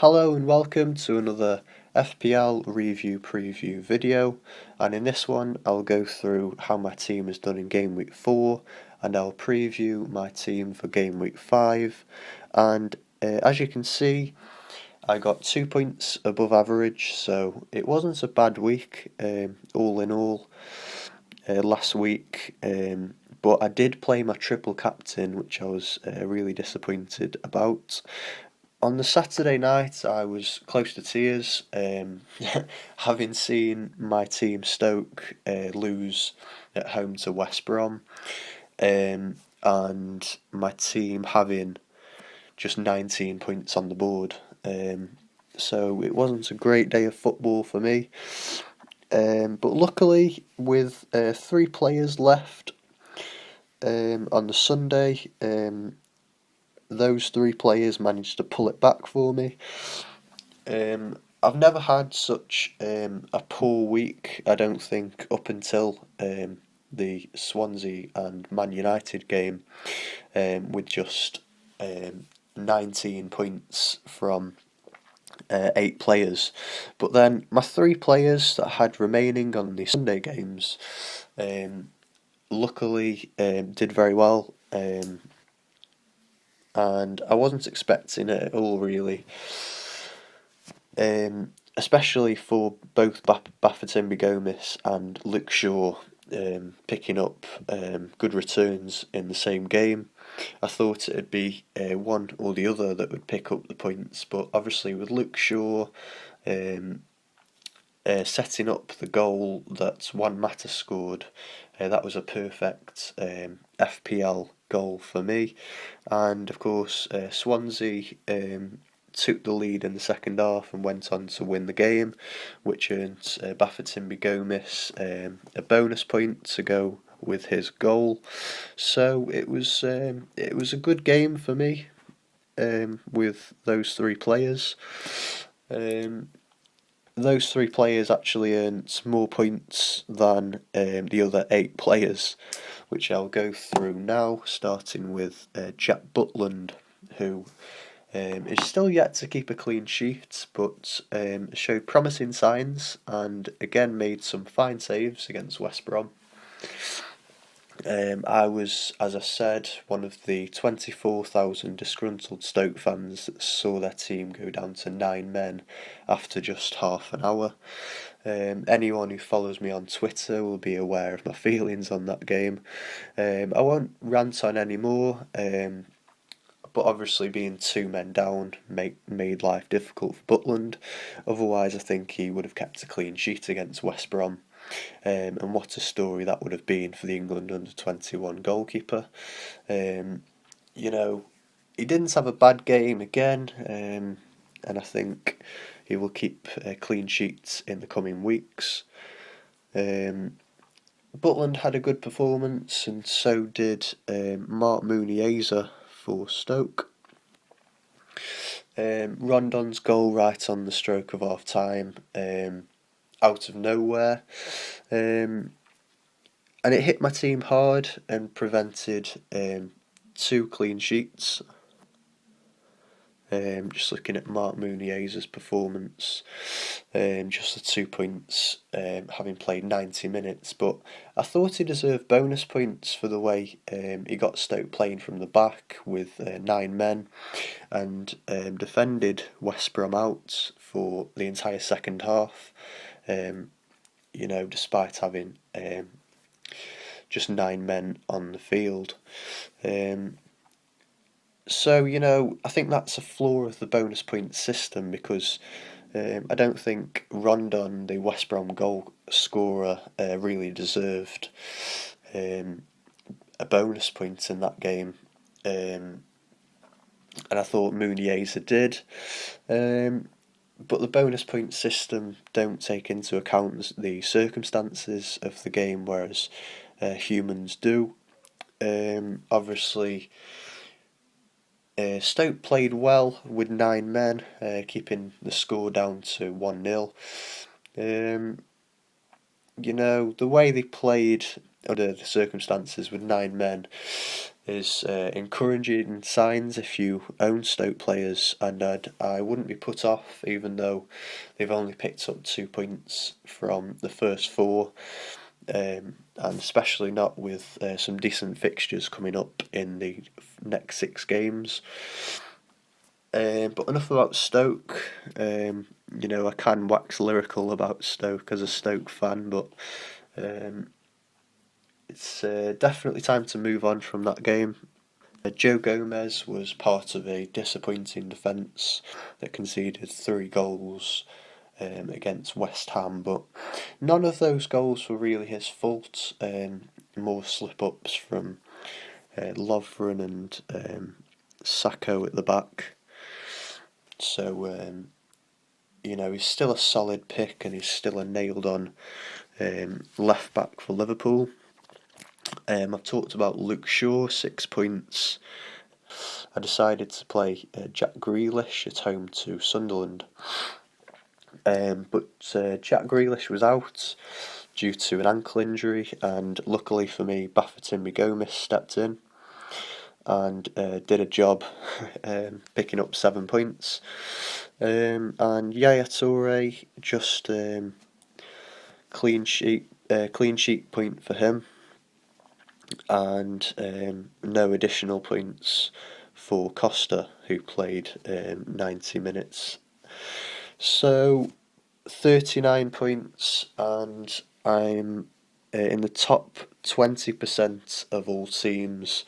Hello and welcome to another FPL review preview video, and in this one I'll go through how my team has done in game week 4 and I'll preview my team for game week 5. And as you can see, I got 2 points above average, so it wasn't a bad week all in all last week, but I did play my triple captain, which I was really disappointed about. On the Saturday night, I was close to tears, having seen my team Stoke lose at home to West Brom, and my team having just 19 points on the board. So it wasn't a great day of football for me. But luckily, with 3 players left on the Sunday, those 3 players managed to pull it back for me. I've never had such a poor week, I don't think, up until the Swansea and Man Utd game, with just 19 points from 8 players. But then my 3 players that I had remaining on the Sunday games luckily did very well, and I wasn't expecting it at all, really. Especially for both Bafferton Gomez and Luke Shaw picking up good returns in the same game. I thought it'd be one or the other that would pick up the points, but obviously with Luke Shaw setting up the goal that Juan Mata scored, that was a perfect FPL goal for me. And of course Swansea took the lead in the second half and went on to win the game, which earned Bafferton Gomez a bonus point to go with his goal. So it was a good game for me with those 3 players. Those 3 players actually earned more points than the other 8 players, which I'll go through now, starting with Jack Butland, who is still yet to keep a clean sheet, but showed promising signs and again made some fine saves against West Brom. I was, as I said, one of the 24,000 disgruntled Stoke fans that saw their team go down to 9 men after just half an hour. Anyone who follows me on Twitter will be aware of my feelings on that game. I won't rant on any more, but obviously being 2 men down made life difficult for Butland. Otherwise I think he would have kept a clean sheet against West Brom. And what a story that would have been for the England under-21 goalkeeper. You know, he didn't have a bad game again, and I think he will keep clean sheets in the coming weeks. Butland had a good performance, and so did Mark Muniesa for Stoke. Rondon's goal right on the stroke of half time, out of nowhere, and it hit my team hard and prevented 2 clean sheets. Just looking at Mark Munieza's performance, just the 2 points, having played 90 minutes, but I thought he deserved bonus points for the way he got Stoke playing from the back with 9 men and defended West Brom out for the entire second half, despite having just 9 men on the field. So, I think that's a flaw of the bonus point system, because I don't think Rondon, the West Brom goal scorer, really deserved a bonus point in that game. And I thought Muniesa did. But the bonus point system don't take into account the circumstances of the game, whereas humans do. Obviously, Stoke played well with 9 men, keeping the score down to 1-0. The way they played under the circumstances with 9 men, is encouraging signs if you own Stoke players, and I wouldn't be put off even though they've only picked up 2 points from the first 4, and especially not with some decent fixtures coming up in the next 6 games. But enough about Stoke. I can wax lyrical about Stoke as a Stoke fan, but it's definitely time to move on from that game. Joe Gomez was part of a disappointing defence that conceded 3 goals against West Ham, but none of those goals were really his fault. More slip-ups from Lovren and Sacco at the back. So, he's still a solid pick and he's still a nailed-on left back for Liverpool. I've talked about Luke Shaw, 6 points. I decided to play Jack Grealish at home to Sunderland. But Jack Grealish was out due to an ankle injury, and luckily for me, Bafétimbi Gomis stepped in and did a job picking up 7 points. And Yaya Toure, just clean sheet point for him, and no additional points for Costa, who played 90 minutes. So 39 points, and I'm in the top 20% of all teams,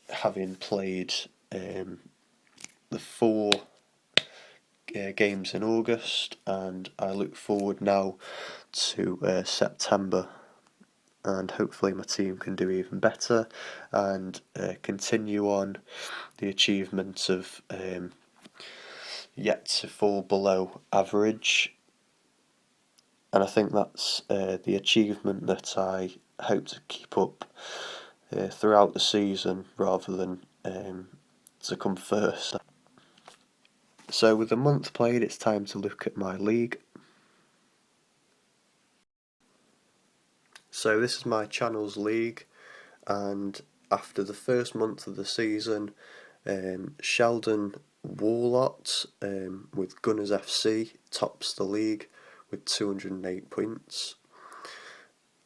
having played the 4 games in August, and I look forward now to September, and hopefully my team can do even better and continue on the achievements of yet to fall below average. And I think that's the achievement that I hope to keep up throughout the season rather than to come first. So with a month played, it's time to look at my league. So this is my channel's league, and after the first month of the season, Sheldon Warlott with Gunners FC tops the league with 208 points,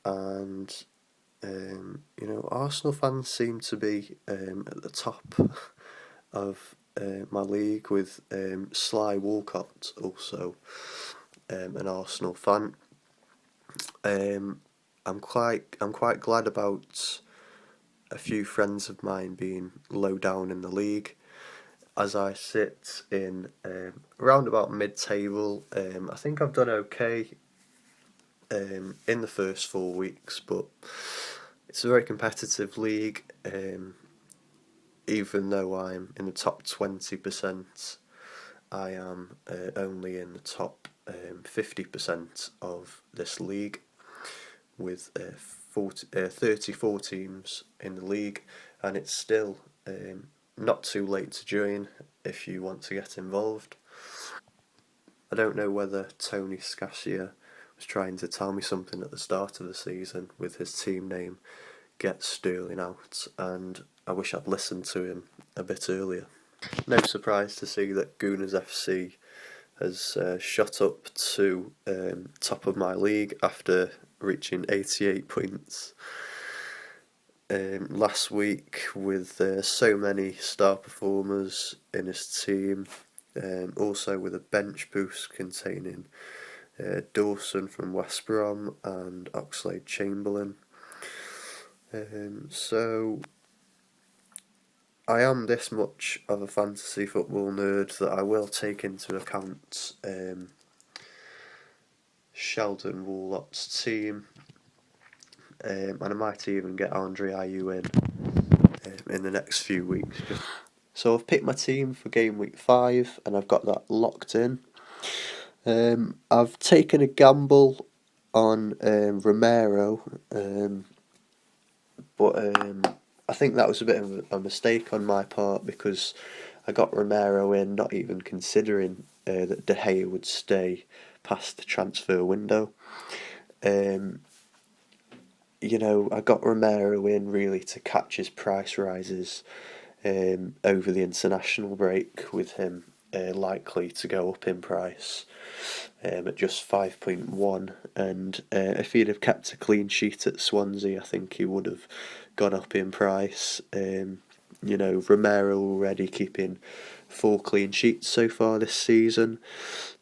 and Arsenal fans seem to be at the top of my league, with Sly Walcott also an Arsenal fan. I'm quite glad about a few friends of mine being low down in the league, as I sit in around about mid-table. I think I've done okay in the first 4 weeks, but it's a very competitive league. Even though I'm in the top 20%, I am only in the top 50% of this league, with 34 teams in the league, and it's still not too late to join if you want to get involved. I don't know whether Tony Scasia was trying to tell me something at the start of the season with his team name, Get Sterling Out, and I wish I'd listened to him a bit earlier. No surprise to see that Gooners FC has shot up to top of my league after reaching 88 points last week, with so many star performers in his team, also with a bench boost containing Dawson from West Brom and Oxlade-Chamberlain. So I am this much of a fantasy football nerd that I will take into account Sheldon Warlott's team, and I might even get Andre Ayew in the next few weeks. So I've picked my team for game week 5, and I've got that locked in. I've taken a gamble on Romero, but I think that was a bit of a mistake on my part, because I got Romero in not even considering that De Gea would stay past the transfer window. I got Romero in really to catch his price rises over the international break, with him likely to go up in price at just 5.1. And if he'd have kept a clean sheet at Swansea, I think he would have gone up in price. Romero already keeping 4 clean sheets so far this season,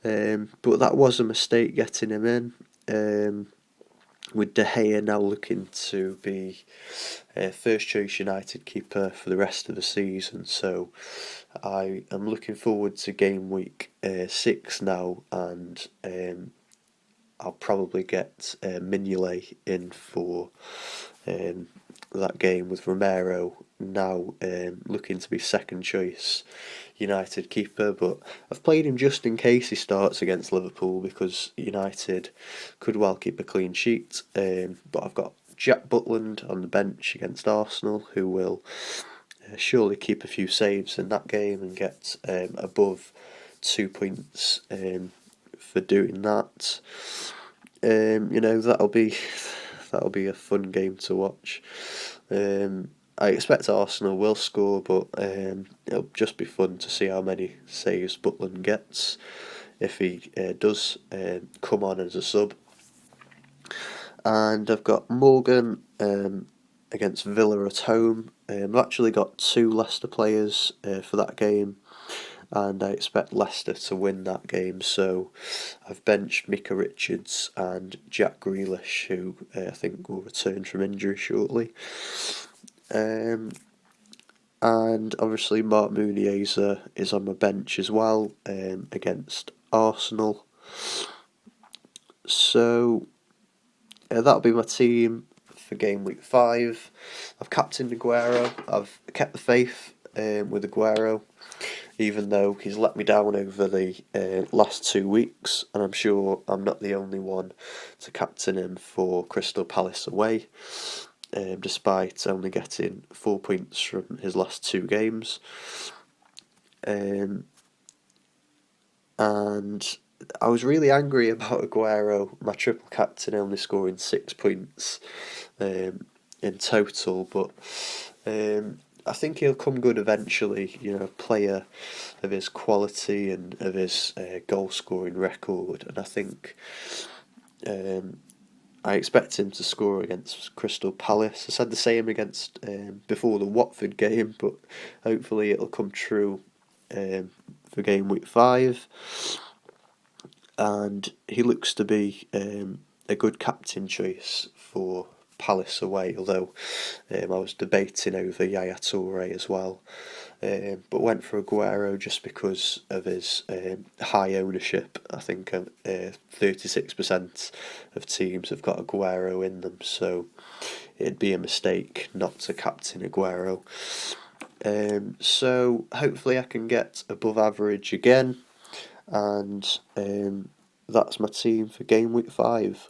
but that was a mistake getting him in. With De Gea now looking to be first choice United keeper for the rest of the season, so I am looking forward to game week 6 now, and I'll probably get Mignolet in for that game, with Romero now looking to be second choice United keeper. But I've played him just in case he starts against Liverpool, because United could well keep a clean sheet. But I've got Jack Butland on the bench against Arsenal, who will surely keep a few saves in that game and get above 2 points for doing that. That'll be a fun game to watch. I expect Arsenal will score, but it'll just be fun to see how many saves Butland gets if he does come on as a sub. And I've got Morgan against Villa at home. I've actually got 2 Leicester players for that game, and I expect Leicester to win that game, so I've benched Micah Richards and Jack Grealish, who I think will return from injury shortly. And obviously Mark Muniesa is on my bench as well against Arsenal. So that'll be my team for game week 5. I've captained Aguero. I've kept the faith with Aguero, even though he's let me down over the last 2 weeks, and I'm sure I'm not the only one to captain him for Crystal Palace away, despite only getting 4 points from his last 2 games. And I was really angry about Aguero, my triple captain, only scoring 6 points in total, but I think he'll come good eventually. A player of his quality and of his goal scoring record, and I think I expect him to score against Crystal Palace. I said the same against before the Watford game, but hopefully it'll come true for game week 5. And he looks to be a good captain choice for Palace away, although I was debating over Yaya Toure as well, but went for Aguero just because of his high ownership. I think 36% of teams have got Aguero in them, so it'd be a mistake not to captain Aguero. So hopefully I can get above average again, and that's my team for game week 5.